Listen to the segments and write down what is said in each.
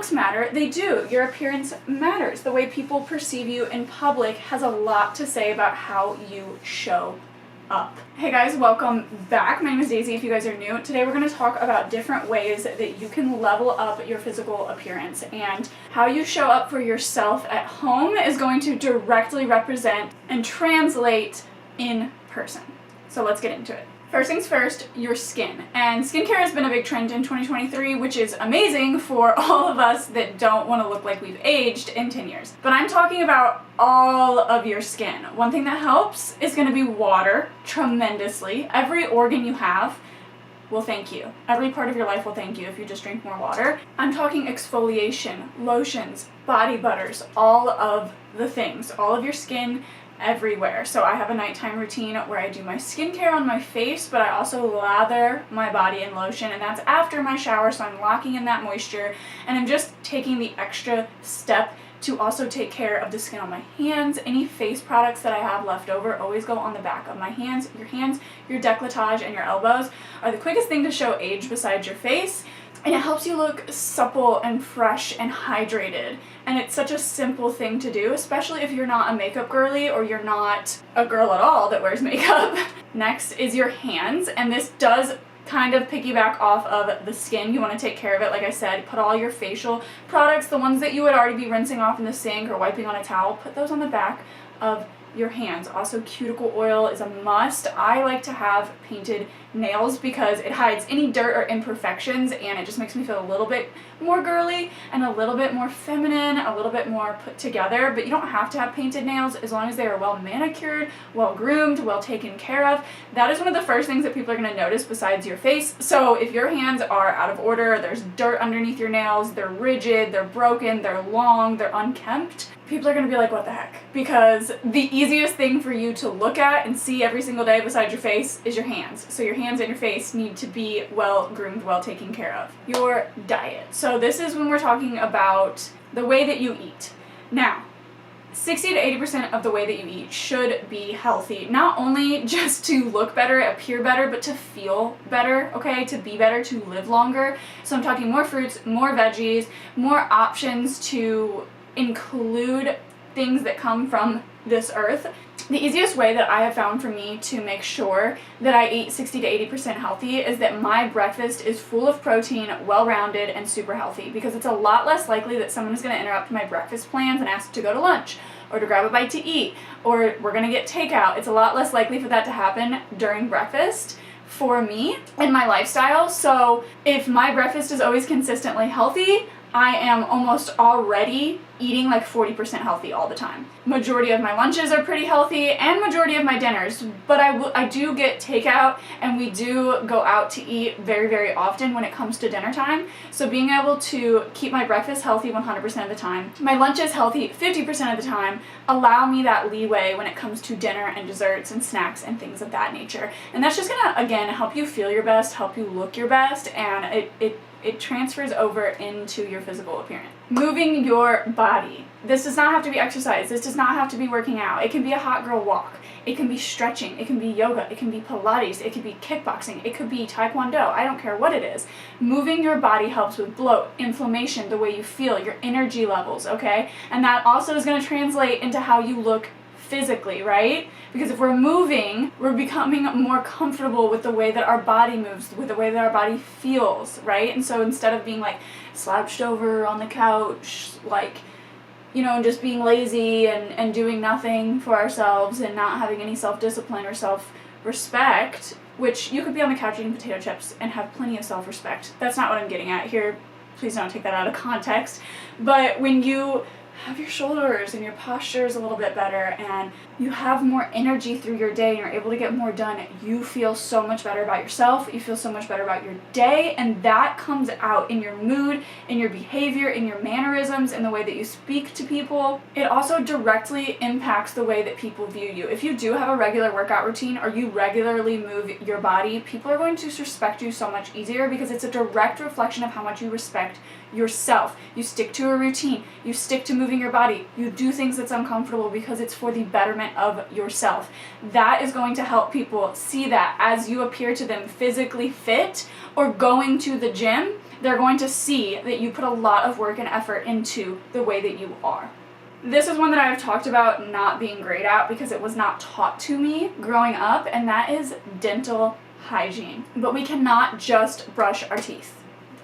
looks matter? They do. Your appearance matters. The way people perceive you in public has a lot to say about how you show up. Hey guys, welcome back. My name is Daisy if you guys are new. Today we're going to talk about different ways that you can level up your physical appearance, and how you show up for yourself at home is going to directly represent and translate in person. So let's get into it. First things first, your skin. And skincare has been a big trend in 2023, which is amazing for all of us that don't want to look like we've aged in 10 years. But I'm talking about all of your skin. One thing that helps is going to be water tremendously. Every organ you have will thank you. Every part of your life will thank you if you just drink more water. I'm talking exfoliation, lotions, body butters, all of the things, all of your skin, everywhere. So I have a nighttime routine where I do my skincare on my face, but I also lather my body in lotion, and that's after my shower, so I'm locking in that moisture, and I'm just taking the extra step to also take care of the skin on my hands. Any face products that I have left over always go on the back of my hands. Your décolletage, and your elbows are the quickest thing to show age besides your face. And it helps you look supple and fresh and hydrated. And it's such a simple thing to do, especially if you're not a makeup girly or you're not a girl at all that wears makeup. Next is your hands, and this does kind of piggyback off of the skin. You want to take care of it, like I said. Put all your facial products, the ones that you would already be rinsing off in the sink or wiping on a towel, put those on the back of your hands. Also, cuticle oil is a must. I like to have painted nails because it hides any dirt or imperfections, and it just makes me feel a little bit more girly and a little bit more feminine, a little bit more put together. But you don't have to have painted nails as long as they are well manicured, well groomed, well taken care of. That is one of the first things that people are going to notice besides your face. So if your hands are out of order, there's dirt underneath your nails, they're rigid, they're broken, they're long, they're unkempt, people are going to be like, what the heck? Because the easiest thing for you to look at and see every single day besides your face is your hands. So your hands and your face need to be well groomed, well taken care of. Your diet. So this is when we're talking about the way that you eat. Now, 60 to 80% of the way that you eat should be healthy. Not only just to look better, appear better, but to feel better, okay? To be better, to live longer. So I'm talking more fruits, more veggies, more options to include things that come from this earth. The easiest way that I have found for me to make sure that I eat 60 to 80% healthy is that my breakfast is full of protein, well-rounded, and super healthy, because it's a lot less likely that someone is going to interrupt my breakfast plans and ask to go to lunch or to grab a bite to eat, or we're going to get takeout. It's a lot less likely for that to happen during breakfast for me and my lifestyle. So if my breakfast is always consistently healthy, I am almost already eating like 40% healthy all the time. Majority of my lunches are pretty healthy, and majority of my dinners, but I do get takeout, and we do go out to eat very, very often when it comes to dinner time. So being able to keep my breakfast healthy 100% of the time, my lunches healthy 50% of the time, allow me that leeway when it comes to dinner and desserts and snacks and things of that nature. And that's just gonna, again, help you feel your best, help you look your best, and it transfers over into your physical appearance. Moving your body. This does not have to be exercise. This does not have to be working out. It can be a hot girl walk. It can be stretching. It can be yoga. It can be Pilates. It could be kickboxing. It could be Taekwondo. I don't care what it is. Moving your body helps with bloat, inflammation, the way you feel, your energy levels, okay? And that also is going to translate into how you look physically, right? Because if we're moving, we're becoming more comfortable with the way that our body moves, with the way that our body feels, right? And so instead of being like slouched over on the couch, like, you know, and just being lazy and doing nothing for ourselves and not having any self-discipline or self-respect, which you could be on the couch eating potato chips and have plenty of self-respect. That's not what I'm getting at here. Please don't take that out of context. But when you have your shoulders and your posture is a little bit better and you have more energy through your day and you're able to get more done, you feel so much better about yourself, you feel so much better about your day, and that comes out in your mood, in your behavior, in your mannerisms, in the way that you speak to people. It also directly impacts the way that people view you. If you do have a regular workout routine or you regularly move your body, people are going to respect you so much easier because it's a direct reflection of how much you respect yourself. You stick to a routine, you stick to moving your body, you do things that's uncomfortable because it's for the betterment of yourself. That is going to help people see that as you appear to them physically fit or going to the gym. They're going to see that you put a lot of work and effort into the way that you are. This is one that I've talked about not being great at because it was not taught to me growing up, and that is dental hygiene. But we cannot just brush our teeth.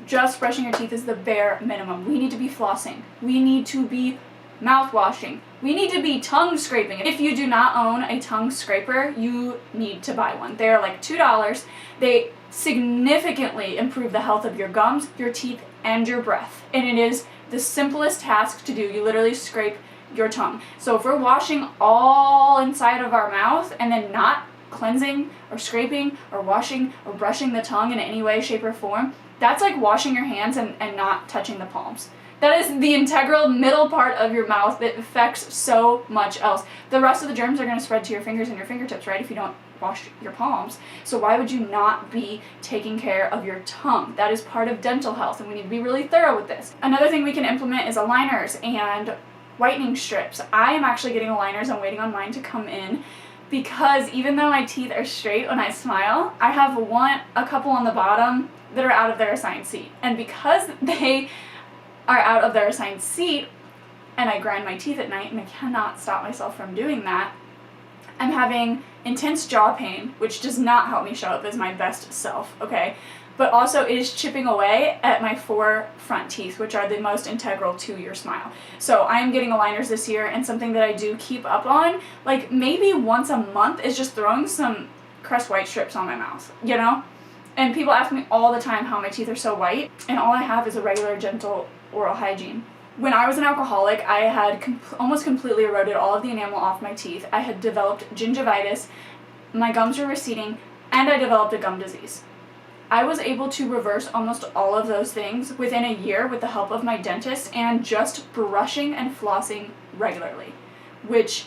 Just brushing your teeth is the bare minimum. We need to be flossing. We need to be mouthwashing. We need to be tongue scraping. If you do not own a tongue scraper, you need to buy one. They are like $2. They significantly improve the health of your gums, your teeth, and your breath. And it is the simplest task to do. You literally scrape your tongue. So if we're washing all inside of our mouth and then not cleansing or scraping or washing or brushing the tongue in any way, shape, or form, that's like washing your hands and not touching the palms. That is the integral middle part of your mouth that affects so much else. The rest of the germs are going to spread to your fingers and your fingertips, right, if you don't wash your palms. So why would you not be taking care of your tongue? That is part of dental health, and we need to be really thorough with this. Another thing we can implement is aligners and whitening strips. I am actually getting aligners. I'm waiting on mine to come in because even though my teeth are straight when I smile, I have a couple on the bottom that are out of their assigned seat. And because they are out of their assigned seat and I grind my teeth at night and I cannot stop myself from doing that, I'm having intense jaw pain, which does not help me show up as my best self, okay? But also it is chipping away at my 4 front teeth, which are the most integral to your smile. So I am getting aligners this year, and something that I do keep up on, like maybe once a month, is just throwing some Crest white strips on my mouth, you know? And people ask me all the time how my teeth are so white, and all I have is a regular gentle oral hygiene. When I was an alcoholic, I had almost completely eroded all of the enamel off my teeth. I had developed gingivitis, my gums were receding, and I developed a gum disease. I was able to reverse almost all of those things within a year with the help of my dentist and just brushing and flossing regularly, which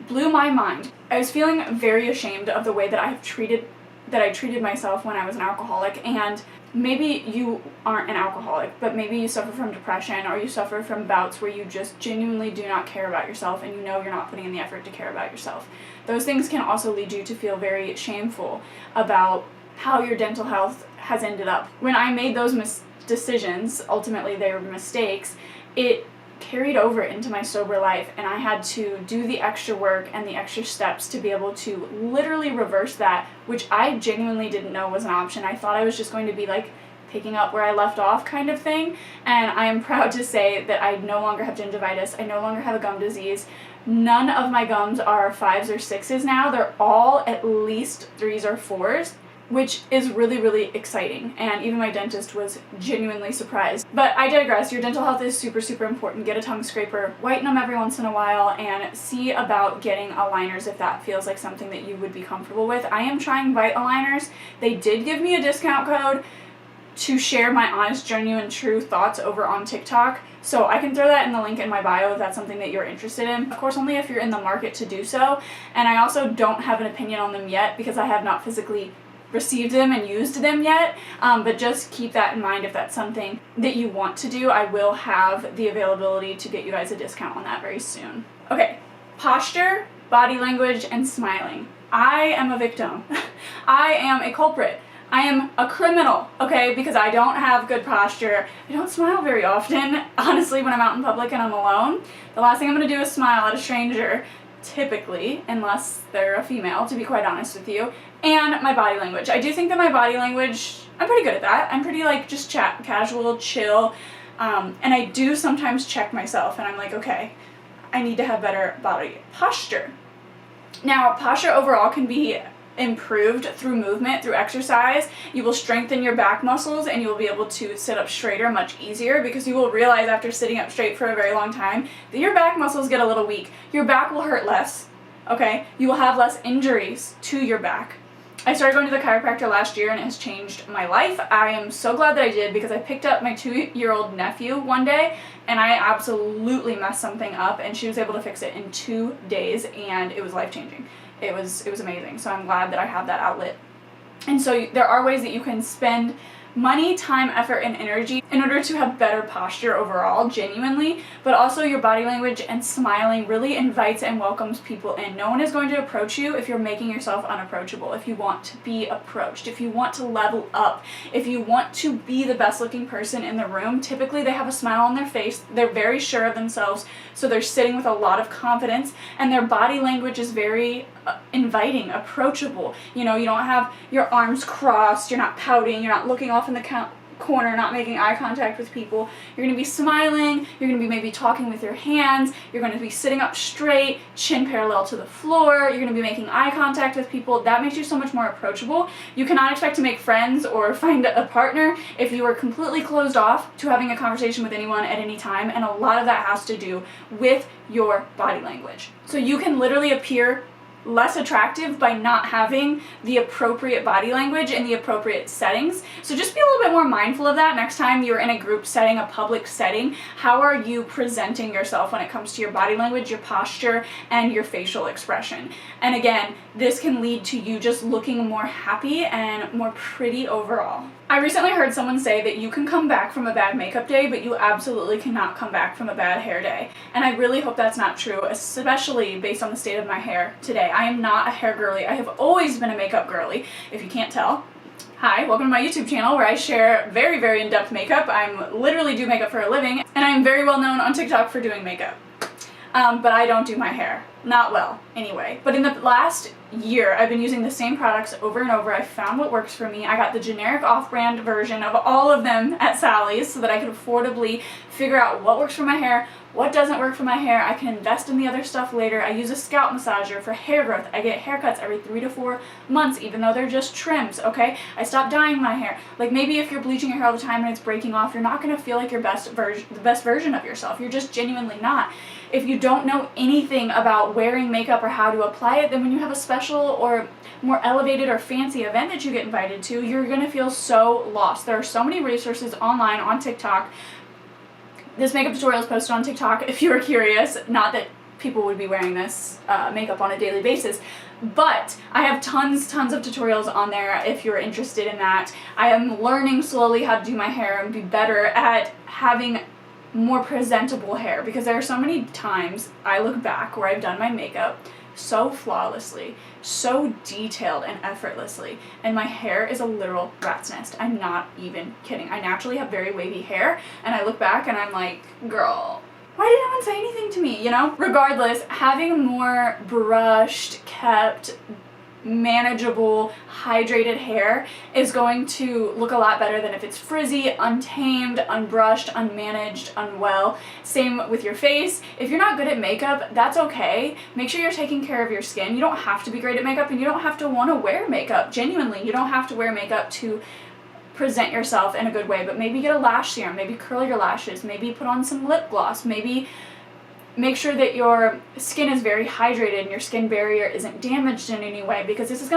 blew my mind. I was feeling very ashamed of the way that I treated myself when I was an alcoholic, and maybe you aren't an alcoholic, but maybe you suffer from depression or you suffer from bouts where you just genuinely do not care about yourself and you know you're not putting in the effort to care about yourself. Those things can also lead you to feel very shameful about how your dental health has ended up. When I made those decisions, ultimately they were mistakes, it carried over into my sober life, and I had to do the extra work and the extra steps to be able to literally reverse that, which I genuinely didn't know was an option. I thought I was just going to be like picking up where I left off kind of thing, and I am proud to say that I no longer have gingivitis, I no longer have a gum disease. None of my gums are 5s or 6s now, they're all at least 3s or 4s. Which is really, really exciting, and even my dentist was genuinely surprised. But I digress. Your dental health is super, super important. Get a tongue scraper, whiten them every once in a while, and see about getting aligners if that feels like something that you would be comfortable with. I am trying Bite aligners. They did give me a discount code to share my honest, genuine, true thoughts over on TikTok, so I can throw that in the link in my bio if that's something that you're interested in. Of course, only if you're in the market to do so, and I also don't have an opinion on them yet because I have not physically received them and used them yet, but just keep that in mind if that's something that you want to do. I will have the availability to get you guys a discount on that very soon. Okay, posture, body language, and smiling. I am a victim. I am a culprit. I am a criminal, okay, because I don't have good posture. I don't smile very often, honestly, when I'm out in public and I'm alone. The last thing I'm going to do is smile at a stranger, typically, unless they're a female, to be quite honest with you. And my body language. I do think that my body language, I'm pretty good at that. I'm pretty like just casual, chill, and I do sometimes check myself and I'm like, okay, I need to have better body posture. Now, posture overall can be improved through movement, through exercise. You will strengthen your back muscles and you will be able to sit up straighter much easier because you will realize after sitting up straight for a very long time that your back muscles get a little weak. Your back will hurt less, okay? You will have less injuries to your back. I started going to the chiropractor last year and it has changed my life. I am so glad that I did because I picked up my 2-year-old nephew one day and I absolutely messed something up and she was able to fix it in 2 days and it was life-changing. It was amazing. So I'm glad that I have that outlet. And so there are ways that you can spend money, time, effort, and energy in order to have better posture overall, genuinely, but also your body language and smiling really invites and welcomes people in. No one is going to approach you if you're making yourself unapproachable. If you want to be approached, if you want to level up, if you want to be the best looking person in the room, typically they have a smile on their face, they're very sure of themselves, so they're sitting with a lot of confidence, and their body language is very inviting, approachable. You know, you don't have your arms crossed, you're not pouting, you're not looking off in the corner, not making eye contact with people. You're going to be smiling, you're going to be maybe talking with your hands, you're going to be sitting up straight, chin parallel to the floor, you're going to be making eye contact with people. That makes you so much more approachable. You cannot expect to make friends or find a partner if you are completely closed off to having a conversation with anyone at any time, and a lot of that has to do with your body language. So you can literally appear less attractive by not having the appropriate body language in the appropriate settings. So just be a little bit more mindful of that next time you're in a group setting, a public setting. How are you presenting yourself when it comes to your body language, your posture, and your facial expression? And again, this can lead to you just looking more happy and more pretty overall. I recently heard someone say that you can come back from a bad makeup day, but you absolutely cannot come back from a bad hair day. And I really hope that's not true, especially based on the state of my hair today. I am not a hair girly. I have always been a makeup girly, if you can't tell. Hi, welcome to my YouTube channel where I share very, very in-depth makeup. I literally do makeup for a living, and I'm very well known on TikTok for doing makeup. But I don't do my hair. Not well, anyway. But in the last year, I've been using the same products over and over. I found what works for me. I got the generic off-brand version of all of them at Sally's so that I could affordably figure out what works for my hair, what doesn't work for my hair. I can invest in the other stuff later. I use a scalp massager for hair growth. I get haircuts every 3 to 4 months, even though they're just trims, okay? I stopped dyeing my hair. Like, maybe if you're bleaching your hair all the time and it's breaking off, you're not going to feel like the best version of yourself. You're just genuinely not. If you don't know anything about wearing makeup or how to apply it, then when you have a special or more elevated or fancy event that you get invited to, you're going to feel so lost. There are so many resources online on TikTok. This makeup tutorial is posted on TikTok if you are curious. Not that people would be wearing this makeup on a daily basis, but I have tons of tutorials on there if you're interested in that. I am learning slowly how to do my hair and be better at having more presentable hair, because there are so many times I look back where I've done my makeup so flawlessly, so detailed and effortlessly, and my hair is a literal rat's nest. I'm not even kidding. I naturally have very wavy hair, and I look back and I'm like, girl, why did no one say anything to me, you know? Regardless, having more brushed, kept, manageable, hydrated hair is going to look a lot better than if it's frizzy, untamed, unbrushed, unmanaged, unwell. Same with your face. If you're not good at makeup, that's okay. Make sure you're taking care of your skin. You don't have to be great at makeup, and you don't have to want to wear makeup. Genuinely, you don't have to wear makeup to present yourself in a good way, but maybe get a lash serum, maybe curl your lashes, maybe put on some lip gloss, maybe make sure that your skin is very hydrated and your skin barrier isn't damaged in any way, because this is going to